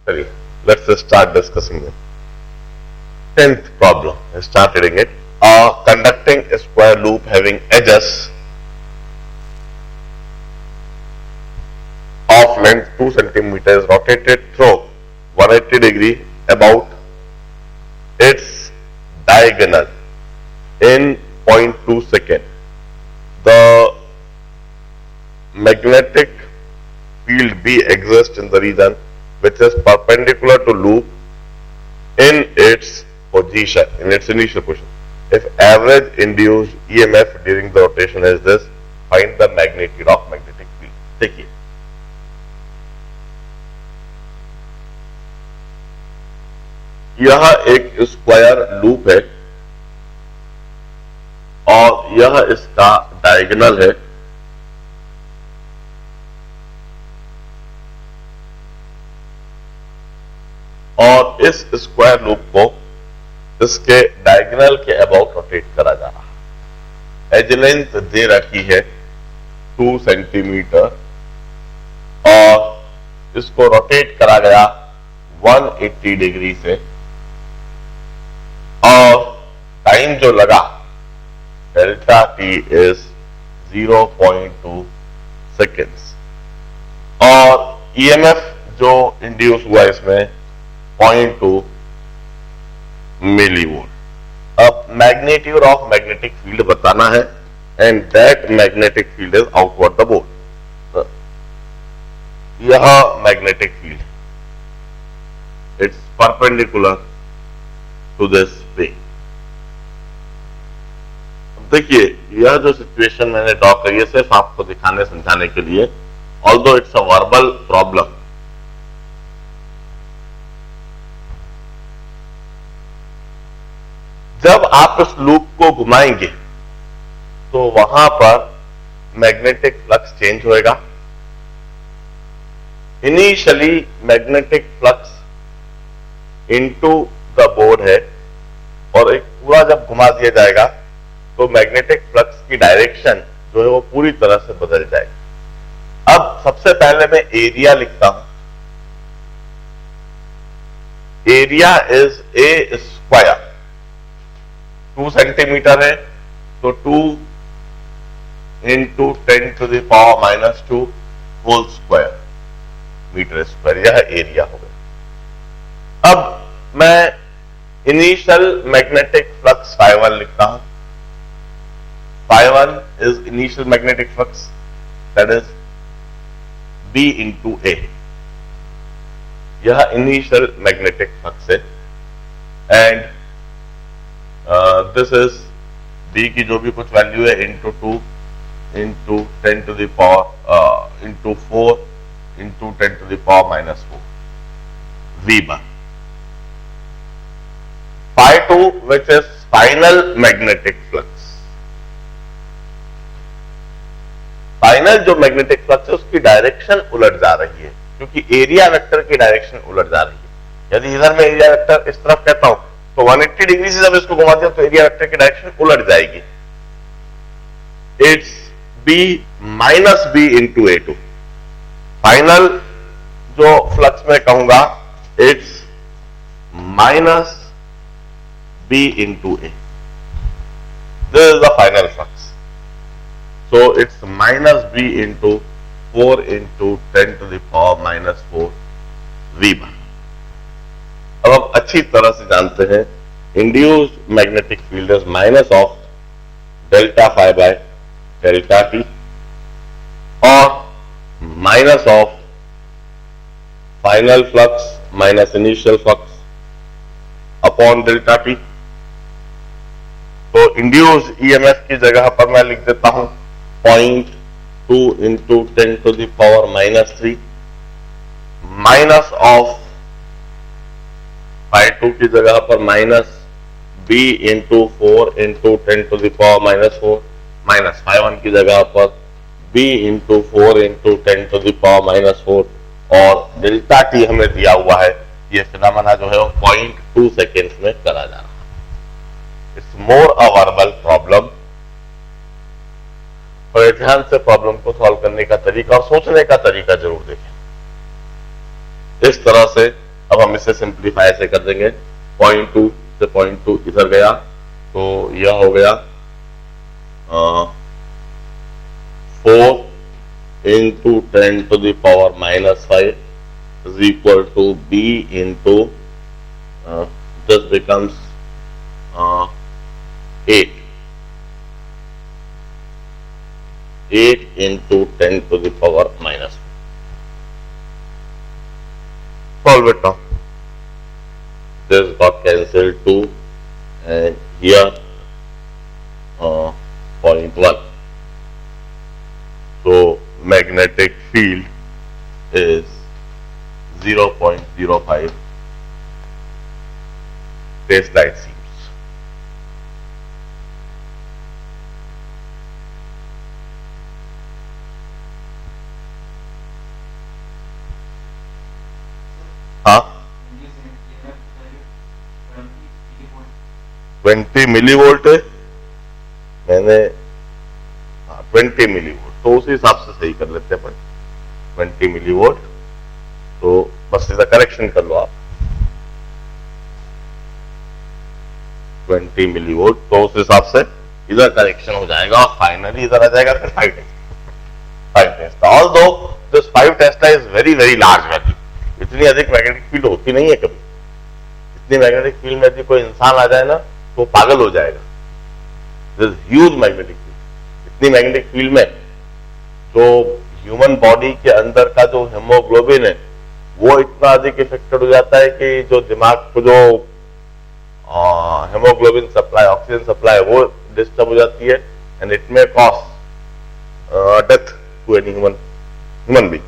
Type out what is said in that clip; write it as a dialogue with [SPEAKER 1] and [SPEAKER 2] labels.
[SPEAKER 1] चलिए, let's start discussing it. 10th problem. Start reading it. A conducting square loop having edges of length 2 centimeters rotated through 180 degree about its diagonal in 0.2 second. The magnetic field B exists in the region which is perpendicular to loop in its position, in its initial position. If average induced EMF during the rotation is this, find the magnitude of magnetic field. देखिए, यह एक square loop है और यह इसका diagonal है और इस स्क्वायर लूप को इसके डायगोनल के अबाउट रोटेट करा जा रहा है। एज लेंथ दे रखी है 2 सेंटीमीटर और इसको रोटेट करा गया 180 डिग्री से और टाइम जो लगा डेल्टा टी इज 0.2 सेकेंड्स और ईएमएफ जो इंड्यूस हुआ इसमें 0.2 मिलीवोल्ट। अब मैग्नीट्यूड ऑफ मैग्नेटिक फील्ड बताना है and that magnetic field is outward the board. यह magnetic field it's perpendicular to this way. देखिए, यह जो सिचुएशन मैंने ड्रॉ करी है सिर्फ आपको दिखाने समझाने के लिए, although it's a verbal problem. जब आप इस लूप को घुमाएंगे तो वहां पर मैग्नेटिक फ्लक्स चेंज होएगा। Initially magnetic flux into the board है और एक पूरा जब घुमा दिया जाएगा तो मैग्नेटिक फ्लक्स की डायरेक्शन जो है वो पूरी तरह से बदल जाएगी। अब सबसे पहले मैं एरिया लिखता हूं। Area is A square, 2 centimetre है तो 2 into 10 to the power -2 whole square metre square, यह एरिया हो गया। अब मैं इनिशियल मैग्नेटिक फ्लक्स ∅1 लिखता हूं। ∅1 is initial magnetic flux, that is B into A। यह इनिशियल मैग्नेटिक फ्लक्स है एंड दिस इज B की जो भी कुछ वैल्यू है into 2 into 10 to the power into 4 into 10 to the power -4 V bar। ∅2 which is final magnetic flux। Final जो magnetic flux है उसकी डायरेक्शन उलट जा रही है क्योंकि एरिया वेक्टर की डायरेक्शन उलट जा रही है। यदि इधर मैं एरिया वेक्टर इस तरफ कहता हूं तो 180 डिग्री से जब इसको घुमा दिया तो एरिया वेक्टर की डायरेक्शन उलट जाएगी। It's B minus B into A2। Final जो फ्लक्स में कहूंगा it's minus B into A। This is the final flux. So it's minus B into 4 into 10 to the power -4 V bar। अब आप अच्छी तरह से जानते हैं induced magnetic field is minus of delta phi by delta t और minus of final flux minus initial flux upon delta t. तो induced EMF की जगह पर मैं लिख देता हूं 0.2 into 10 to the power -3 minus of ∅2 की जगह पर minus B into 4 into 10 to the power -4 minus ∅1 की जगह पर B into 4 into 10 to the power -4 और डेल्टा टी हमें दिया हुआ है। ये फिनोमेना जो है वो 0.2 सेकेंड्स में करा जा रहा है। It's more a verbal problem और ध्यान से प्रॉब्लम को सॉल्व करने का तरीका और सोचने का तरीका जरूर देखें। इस तरह से अब हम इसे सिंप्लीफाई ऐसे कर देंगे, 0.2 से 0.2 इधर गया तो यह हो गया 4 into 10 to the power minus 5 is equal to B into just becomes 8 into 10 to the power minus 5. Solve it now. This got cancelled too, and here 0.1. So magnetic field is 0.05 Tesla it seems. हाँ 20 millivolt है, मैंने 20 millivolt, तो उसी हिसाब से सही कर लेते हैं अपन 20 मिलीवोल्ट। तो बस इसका करेक्शन कर लो आप, 20 मिलीवोल्ट, तो उस हिसाब से इधर करेक्शन हो जाएगा और फाइनली इधर आ जाएगा फिर 5 Tesla. Although this 5 Tesla is very very large value, इतनी अधिक मैग्नेटिक फील्ड होती नहीं है कभी। इतनी मैग्नेटिक फील्ड में यदि कोई इंसान आ जाए ना तो पागल हो जाएगा। दिस ह्यूज मैग्नेटिक फील्ड, इतनी मैग्नेटिक फील्ड में जो ह्यूमन बॉडी के अंदर का जो हेमोग्लोबिन है वो इतना अधिक इफेक्टेड हो जाता है कि जो दिमाग को जो हेमोग्लोबिन सप्लाई, ऑक्सीजन सप्लाई, वो डिस्टर्ब हो जाती है and it may cause death to any human being.